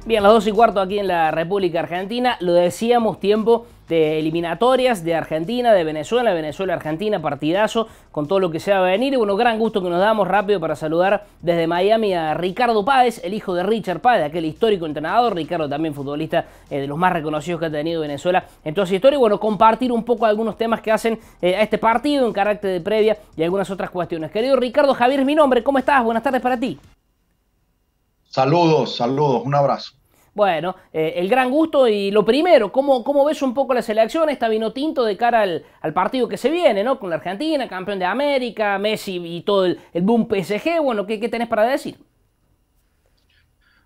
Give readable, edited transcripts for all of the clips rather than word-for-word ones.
Bien, las 2:15 aquí en la República Argentina. Lo decíamos, tiempo de eliminatorias de Argentina, de Venezuela, Venezuela-Argentina, partidazo, con todo lo que se va a venir. Y bueno, gran gusto que nos damos rápido para saludar desde Miami a Ricardo Páez, el hijo de Richard Páez, aquel histórico entrenador. Ricardo también futbolista de los más reconocidos que ha tenido Venezuela en toda su historia. Y bueno, compartir un poco algunos temas que hacen a este partido en carácter de previa y algunas otras cuestiones. Querido Ricardo, Javier es mi nombre. ¿Cómo estás? Buenas tardes para ti. Saludos, saludos, un abrazo. Bueno, el gran gusto y lo primero, ¿cómo ves un poco la selección, esta vino tinto de cara al partido que se viene, ¿no? Con la Argentina, campeón de América, Messi y todo el boom PSG. Bueno, ¿qué tenés para decir?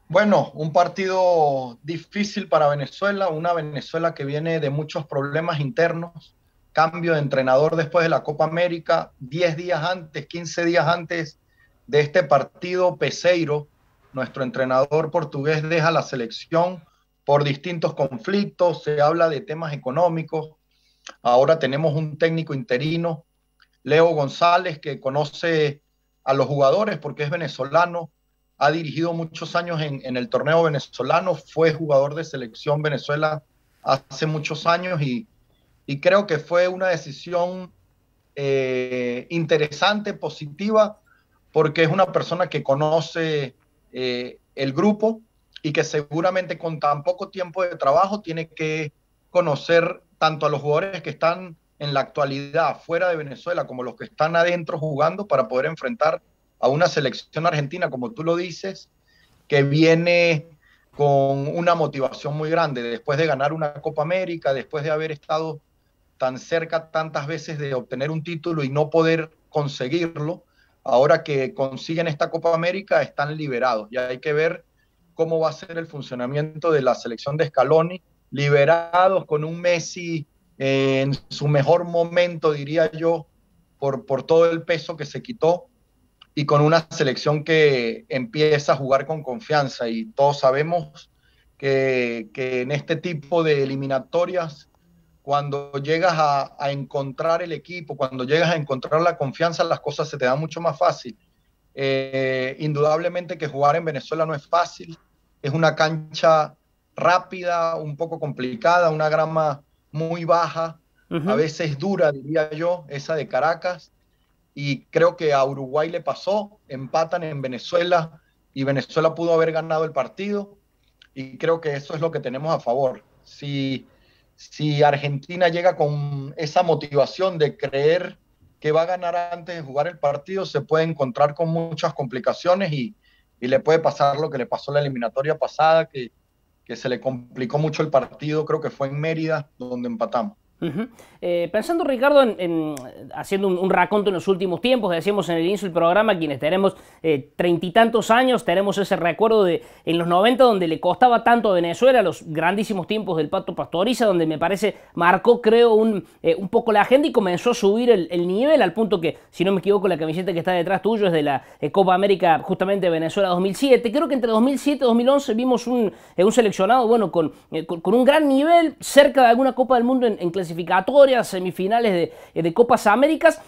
Bueno, un partido difícil para Venezuela, una Venezuela que viene de muchos problemas internos, cambio de entrenador después de la Copa América, 10 días antes, 15 días antes de este partido, Peseiro, nuestro entrenador portugués, deja la selección por distintos conflictos, se habla de temas económicos, ahora tenemos un técnico interino, Leo González, que conoce a los jugadores porque es venezolano, ha dirigido muchos años en el torneo venezolano, fue jugador de selección Venezuela hace muchos años y creo que fue una decisión interesante, positiva, porque es una persona que conoce el grupo y que seguramente con tan poco tiempo de trabajo tiene que conocer tanto a los jugadores que están en la actualidad fuera de Venezuela como los que están adentro jugando para poder enfrentar a una selección argentina, como tú lo dices, que viene con una motivación muy grande después de ganar una Copa América, después de haber estado tan cerca tantas veces de obtener un título y no poder conseguirlo. Ahora que consiguen esta Copa América están liberados. Ya hay que ver cómo va a ser el funcionamiento de la selección de Scaloni, liberados con un Messi en su mejor momento, diría yo, por todo el peso que se quitó y con una selección que empieza a jugar con confianza. Y todos sabemos que en este tipo de eliminatorias, cuando llegas a encontrar el equipo, cuando llegas a encontrar la confianza, las cosas se te dan mucho más fácil. Indudablemente que jugar en Venezuela no es fácil, es una cancha rápida, un poco complicada, una grama muy baja, Uh a -huh. veces dura, diría yo, esa de Caracas, y creo que a Uruguay le pasó, empatan en Venezuela y Venezuela pudo haber ganado el partido y creo que eso es lo que tenemos a favor. Si Argentina llega con esa motivación de creer que va a ganar antes de jugar el partido, se puede encontrar con muchas complicaciones y le puede pasar lo que le pasó la eliminatoria pasada, que se le complicó mucho el partido, creo que fue en Mérida, donde empatamos. Uh -huh. Pensando, Ricardo, haciendo un raconto en los últimos tiempos, decíamos en el inicio del programa, quienes tenemos 30 y tantos años, tenemos ese recuerdo de en los 90 donde le costaba tanto a Venezuela, los grandísimos tiempos del Pato Pastoriza, donde me parece marcó, creo, un poco la agenda y comenzó a subir el nivel al punto que, si no me equivoco, la camiseta que está detrás tuyo es de la Copa América, justamente Venezuela 2007. Creo que entre 2007 y 2011 vimos un seleccionado, bueno, con un gran nivel, cerca de alguna Copa del Mundo en clasificatorias, semifinales de Copas Américas.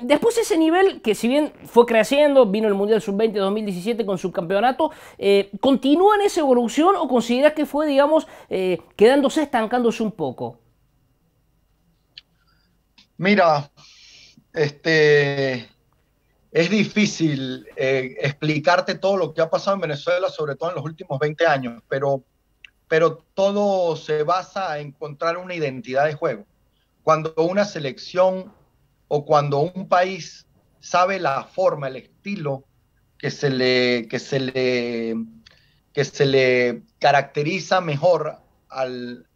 Después ese nivel, que si bien fue creciendo, vino el Mundial Sub-20 2017 con subcampeonato, ¿continúa en esa evolución o consideras que fue, digamos, quedándose, estancándose un poco? Mira, este, es difícil explicarte todo lo que ha pasado en Venezuela, sobre todo en los últimos 20 años, pero todo se basa en encontrar una identidad de juego. Cuando una selección o cuando un país sabe la forma, el estilo que se le, que se le, que se le caracteriza mejor al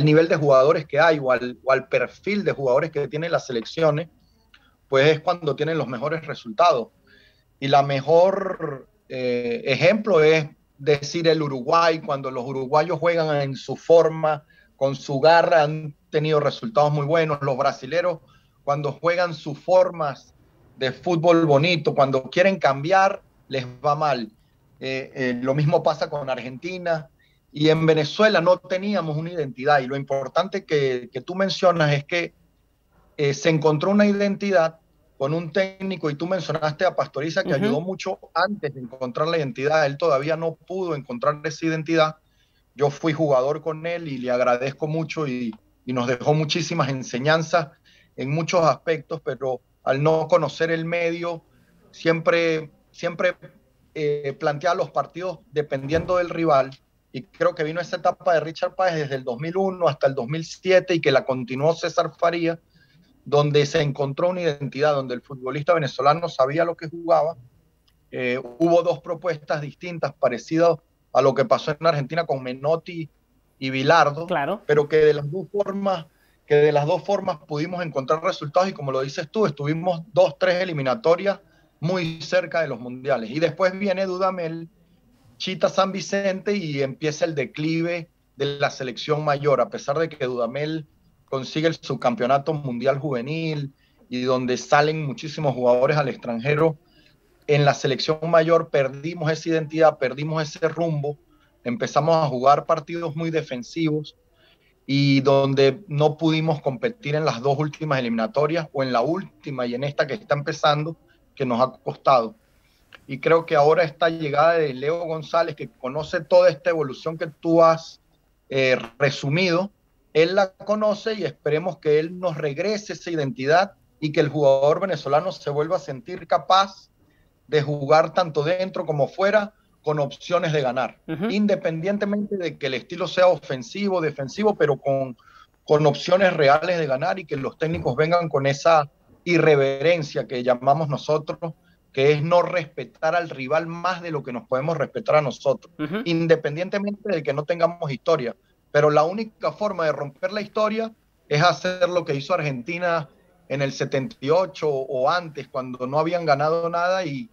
nivel de jugadores que hay o al perfil de jugadores que tienen las selecciones, pues es cuando tienen los mejores resultados. Y la mejor ejemplo es decir el Uruguay, cuando los uruguayos juegan en su forma, con su garra, han tenido resultados muy buenos. Los brasileros, cuando juegan sus formas de fútbol bonito, cuando quieren cambiar, les va mal. Lo mismo pasa con Argentina. Y en Venezuela no teníamos una identidad. Y lo importante que tú mencionas es que se encontró una identidad con un técnico, y tú mencionaste a Pastoriza, que ayudó mucho antes de encontrar la identidad. Él todavía no pudo encontrar esa identidad. Yo fui jugador con él y le agradezco mucho, y nos dejó muchísimas enseñanzas en muchos aspectos, pero al no conocer el medio, siempre planteaba los partidos dependiendo del rival. Y creo que vino esa etapa de Richard Páez desde el 2001 hasta el 2007, y que la continuó César Faría, donde se encontró una identidad, donde el futbolista venezolano sabía lo que jugaba. Hubo dos propuestas distintas, parecidas a lo que pasó en Argentina con Menotti y Bilardo, Claro. pero que de las dos formas pudimos encontrar resultados, y como lo dices tú, estuvimos 2, 3 eliminatorias muy cerca de los mundiales. Y después viene Dudamel, Chita San Vicente, y empieza el declive de la selección mayor, a pesar de que Dudamel consigue el subcampeonato mundial juvenil y donde salen muchísimos jugadores al extranjero. En la selección mayor perdimos esa identidad, perdimos ese rumbo, empezamos a jugar partidos muy defensivos, y donde no pudimos competir en las dos últimas eliminatorias, o en la última y en esta que está empezando, que nos ha costado. Y creo que ahora esta llegada de Leo González, que conoce toda esta evolución que tú has resumido, él la conoce, y esperemos que él nos regrese esa identidad, y que el jugador venezolano se vuelva a sentir capaz de jugar tanto dentro como fuera, con opciones de ganar, independientemente de que el estilo sea ofensivo, defensivo, pero con opciones reales de ganar, y que los técnicos vengan con esa irreverencia que llamamos nosotros, que es no respetar al rival más de lo que nos podemos respetar a nosotros, independientemente de que no tengamos historia. Pero la única forma de romper la historia es hacer lo que hizo Argentina en el 78 o antes, cuando no habían ganado nada, y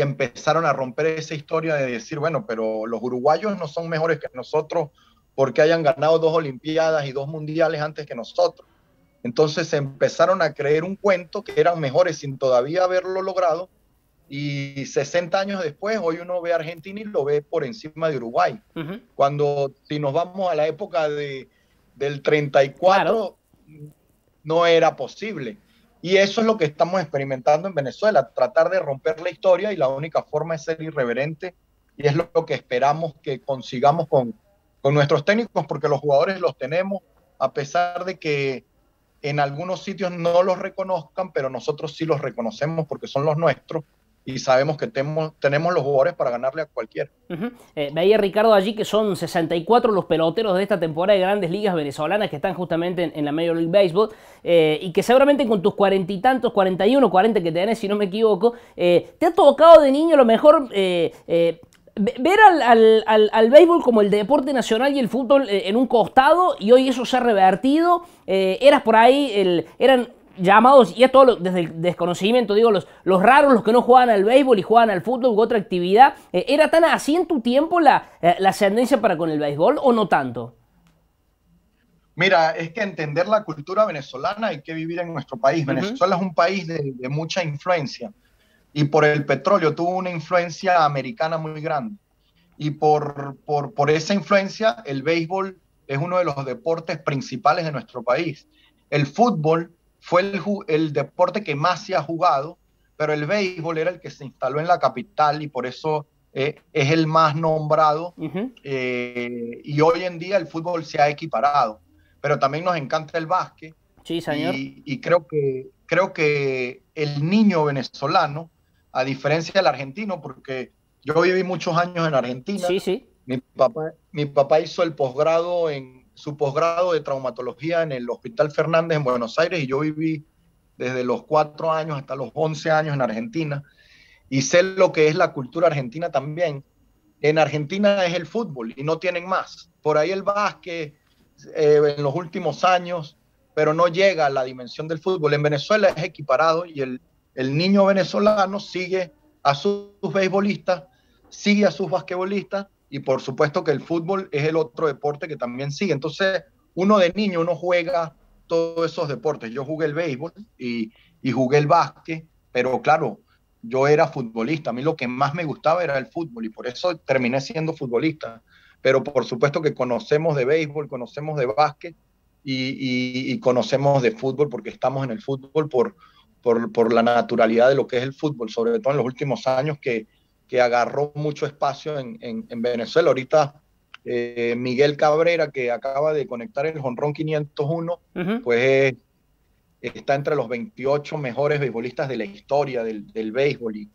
empezaron a romper esa historia de decir, bueno, pero los uruguayos no son mejores que nosotros porque hayan ganado 2 olimpiadas y 2 mundiales antes que nosotros. Entonces empezaron a creer un cuento que eran mejores sin todavía haberlo logrado, y 60 años después, hoy uno ve a Argentina y lo ve por encima de Uruguay. Cuando, si nos vamos a la época del 34, claro, no era posible. Y eso es lo que estamos experimentando en Venezuela, tratar de romper la historia, y la única forma es ser irreverente, y es lo que esperamos que consigamos con nuestros técnicos, porque los jugadores los tenemos, a pesar de que en algunos sitios no los reconozcan, pero nosotros sí los reconocemos porque son los nuestros, y sabemos que tenemos los jugadores para ganarle a cualquiera. Veía, Ricardo, allí que son 64 los peloteros de esta temporada de Grandes Ligas venezolanas que están justamente en la Major League Baseball, y que seguramente con tus 40 y tantos, 41, 40 que tenés, si no me equivoco, te ha tocado de niño a lo mejor ver al béisbol como el deporte nacional y el fútbol en un costado, y hoy eso se ha revertido. Eras por ahí, eran llamados, y es todo desde el desconocimiento, digo, los raros, los que no jugaban al béisbol y jugaban al fútbol u otra actividad. ¿Era tan así en tu tiempo la ascendencia para con el béisbol, o no tanto? Mira, es que entender la cultura venezolana hay que vivir en nuestro país. Venezuela es un país de mucha influencia, y por el petróleo tuvo una influencia americana muy grande. Y por esa influencia, el béisbol es uno de los deportes principales de nuestro país. El fútbol fue el deporte que más se ha jugado, pero el béisbol era el que se instaló en la capital, y por eso es el más nombrado. Y hoy en día el fútbol se ha equiparado, pero también nos encanta el básquet. Sí, señor. Y creo que el niño venezolano, a diferencia del argentino, porque yo viví muchos años en Argentina. Sí, sí. Mi papá hizo su posgrado de traumatología en el Hospital Fernández en Buenos Aires, y yo viví desde los 4 años hasta los 11 años en Argentina, y sé lo que es la cultura argentina también. En Argentina es el fútbol y no tienen más. Por ahí el básquet en los últimos años, pero no llega a la dimensión del fútbol. En Venezuela es equiparado, y el niño venezolano sigue a sus beisbolistas, sigue a sus basquetbolistas, y por supuesto que el fútbol es el otro deporte que también sigue. Entonces, uno de niño, uno juega todos esos deportes. Yo jugué el béisbol y jugué el básquet, pero claro, yo era futbolista. A mí lo que más me gustaba era el fútbol, y por eso terminé siendo futbolista. Pero por supuesto que conocemos de béisbol, conocemos de básquet, y conocemos de fútbol, porque estamos en el fútbol por la naturalidad de lo que es el fútbol, sobre todo en los últimos años que agarró mucho espacio en Venezuela. Ahorita Miguel Cabrera, que acaba de conectar el jonrón 501, pues está entre los 28 mejores beisbolistas de la historia del béisbol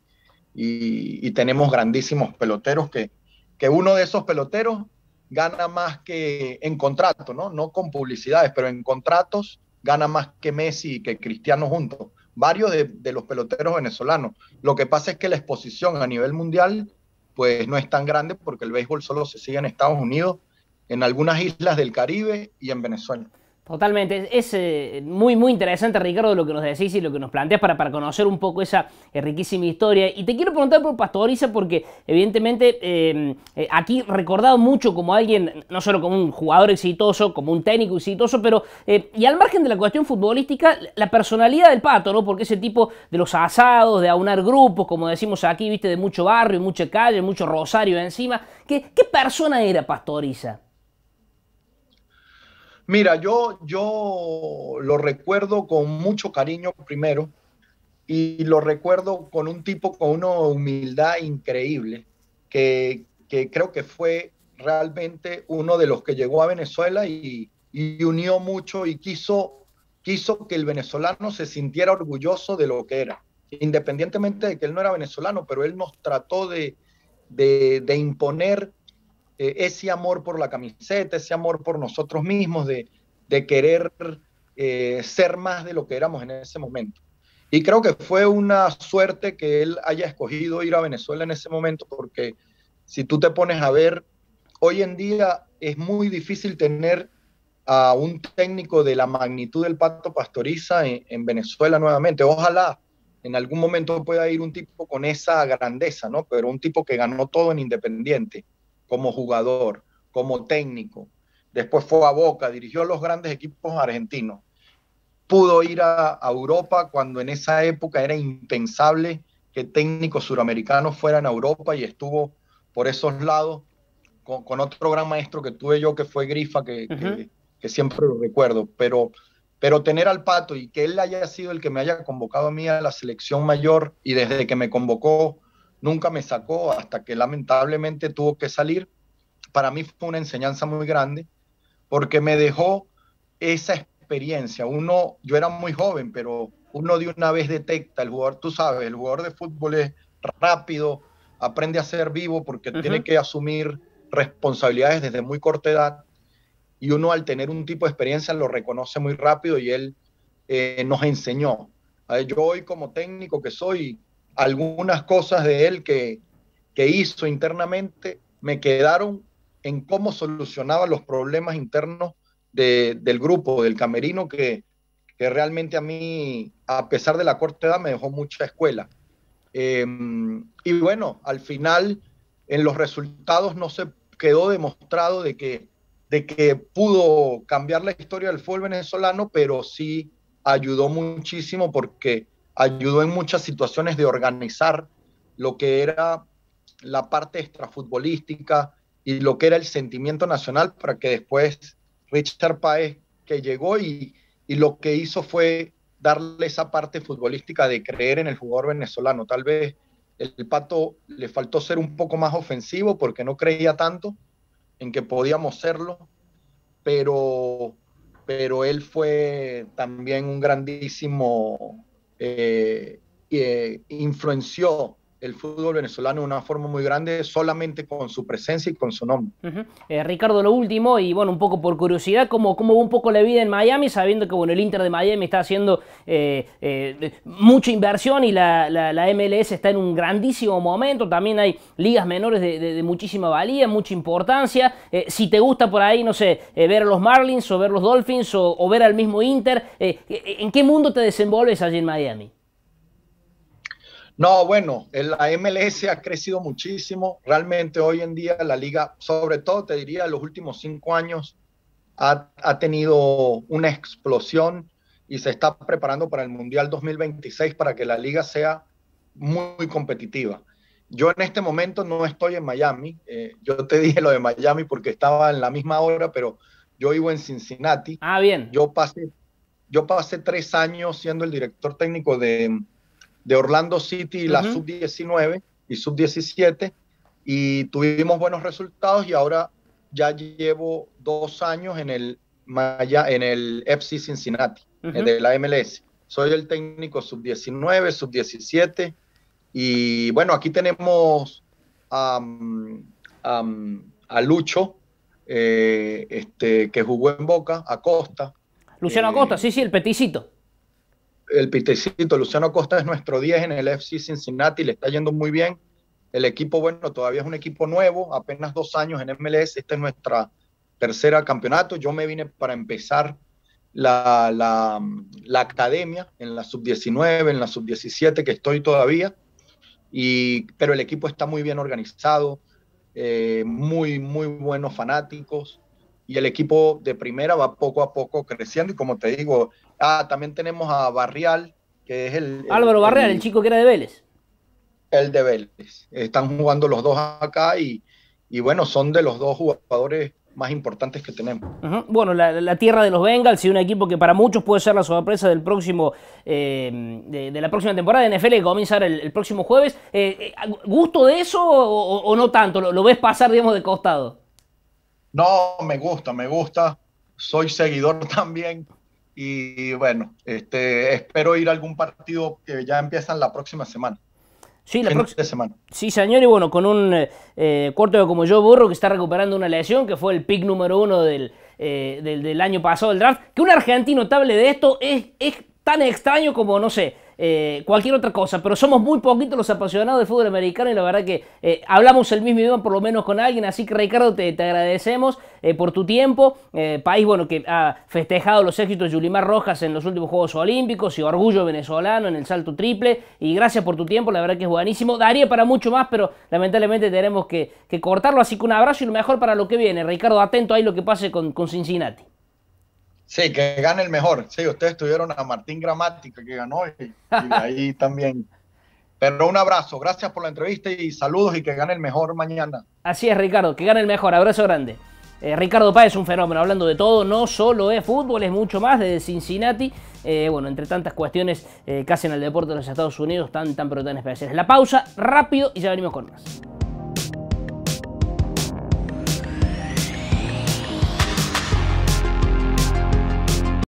y tenemos grandísimos peloteros que uno de esos peloteros gana más que en contrato, ¿no? No con publicidades, pero en contratos gana más que Messi y que Cristiano juntos. Varios de los peloteros venezolanos. Lo que pasa es que la exposición a nivel mundial pues no es tan grande porque el béisbol solo se sigue en Estados Unidos, en algunas islas del Caribe y en Venezuela. Totalmente, es muy muy interesante, Ricardo, lo que nos decís y lo que nos planteas para conocer un poco esa riquísima historia. Y te quiero preguntar por Pastoriza porque evidentemente aquí recordado mucho como alguien, no solo como un jugador exitoso, como un técnico exitoso, pero y al margen de la cuestión futbolística, la personalidad del Pato, ¿no? Porque ese tipo de los asados, de aunar grupos, como decimos aquí, viste, de mucho barrio, mucha calle, mucho Rosario encima. ¿Qué persona era Pastoriza? Mira, yo lo recuerdo con mucho cariño primero y lo recuerdo con un tipo con una humildad increíble que creo que fue realmente uno de los que llegó a Venezuela y unió mucho y quiso que el venezolano se sintiera orgulloso de lo que era, independientemente de que él no era venezolano, pero él nos trató de imponer ese amor por la camiseta, ese amor por nosotros mismos, de querer ser más de lo que éramos en ese momento. Y creo que fue una suerte que él haya escogido ir a Venezuela en ese momento, porque si tú te pones a ver, hoy en día es muy difícil tener a un técnico de la magnitud del Pato Pastoriza en Venezuela nuevamente. Ojalá en algún momento pueda ir un tipo con esa grandeza, ¿no? Pero un tipo que ganó todo en Independiente, como jugador, como técnico. Después fue a Boca, dirigió los grandes equipos argentinos. Pudo ir a Europa cuando en esa época era impensable que técnicos suramericanos fueran a Europa y estuvo por esos lados con otro gran maestro que tuve yo, que fue Grifa, que siempre lo recuerdo, pero tener al Pato y que él haya sido el que me haya convocado a mí a la selección mayor y desde que me convocó nunca me sacó hasta que lamentablemente tuvo que salir, para mí fue una enseñanza muy grande porque me dejó esa experiencia. Yo era muy joven, pero uno de una vez detecta, el jugador, tú sabes, el jugador de fútbol es rápido, aprende a ser vivo porque tiene que asumir responsabilidades desde muy corta edad y uno al tener un tipo de experiencia lo reconoce muy rápido y él nos enseñó. Yo hoy como técnico que soy, algunas cosas de él que hizo internamente me quedaron en cómo solucionaba los problemas internos del grupo, del camerino, que realmente a mí, a pesar de la corta edad, me dejó mucha escuela. Y bueno, al final, en los resultados no se quedó demostrado de que pudo cambiar la historia del fútbol venezolano, pero sí ayudó muchísimo porque ayudó en muchas situaciones de organizar lo que era la parte extrafutbolística y lo que era el sentimiento nacional para que después Richard Páez, que llegó y lo que hizo fue darle esa parte futbolística de creer en el jugador venezolano. Tal vez el Pato le faltó ser un poco más ofensivo porque no creía tanto en que podíamos serlo, pero, pero él fue también un grandísimo, influenció el fútbol venezolano de una forma muy grande solamente con su presencia y con su nombre. Ricardo, lo último, y bueno, un poco por curiosidad, ¿cómo va un poco la vida en Miami, sabiendo que bueno, el Inter de Miami está haciendo mucha inversión y la MLS está en un grandísimo momento, también hay ligas menores de muchísima valía, mucha importancia, si te gusta por ahí, no sé, ver a los Marlins o ver los Dolphins o ver al mismo Inter, ¿en qué mundo te desenvolves allí en Miami? No, bueno, la MLS ha crecido muchísimo. Realmente hoy en día la liga, sobre todo te diría, los últimos 5 años ha tenido una explosión y se está preparando para el Mundial 2026 para que la liga sea muy competitiva. Yo en este momento no estoy en Miami. Yo te dije lo de Miami porque estaba en la misma hora, pero yo vivo en Cincinnati. Ah, bien. Yo pasé yo pasé 3 años siendo el director técnico de Orlando City, la sub-19 y sub-17, y tuvimos buenos resultados y ahora ya llevo 2 años en el FC Cincinnati, de la MLS. Soy el técnico sub-19, sub-17, y bueno, aquí tenemos a Lucho, que jugó en Boca, Acosta. Luciano Acosta, sí, el peticito. El pitecito, Luciano Acosta es nuestro 10 en el FC Cincinnati, le está yendo muy bien. El equipo, bueno, todavía es un equipo nuevo, apenas 2 años en MLS, esta es nuestra tercera campeonato. Yo me vine para empezar la academia en la sub-19, en la sub-17, que estoy todavía, pero el equipo está muy bien organizado, muy buenos fanáticos, y el equipo de primera va poco a poco creciendo, y como te digo, también tenemos a Barrial, que es Álvaro Barrial, el chico que era de Vélez. El de Vélez. Están jugando los dos acá y bueno, son de los 2 jugadores más importantes que tenemos. Bueno, la tierra de los Bengals y un equipo que para muchos puede ser la sorpresa del próximo de la próxima temporada de NFL, que comienza el próximo jueves. ¿Gusto de eso o no tanto? ¿Lo ves pasar, digamos, de costado? No, me gusta. Soy seguidor también. Y bueno, espero ir a algún partido que ya empiezan la próxima semana. Sí, la próxima semana. Sí, señor, y bueno, con un corto como Joe Burrow, que está recuperando una lesión, que fue el pick número 1 del año pasado del draft. Que un argentino hable de esto es tan extraño como, no sé, cualquier otra cosa, pero somos muy poquitos los apasionados del fútbol americano y la verdad que hablamos el mismo idioma por lo menos con alguien, así que Ricardo, te agradecemos por tu tiempo, país bueno que ha festejado los éxitos de Yulimar Rojas en los últimos Juegos Olímpicos y orgullo venezolano en el salto triple, y gracias por tu tiempo, la verdad que es buenísimo, daría para mucho más, pero lamentablemente tenemos que cortarlo, así que un abrazo y lo mejor para lo que viene. Ricardo, atento ahí lo que pase con Cincinnati. Sí, que gane el mejor. Sí, ustedes tuvieron a Martín Gramática que ganó y ahí también. Pero un abrazo, gracias por la entrevista y saludos y que gane el mejor mañana. Así es, Ricardo, que gane el mejor. Abrazo grande. Ricardo Páez es un fenómeno, hablando de todo, no solo es fútbol, es mucho más, desde Cincinnati, bueno, entre tantas cuestiones que hacen al deporte de los Estados Unidos tan pero tan especiales. La pausa, rápido, y ya venimos con más.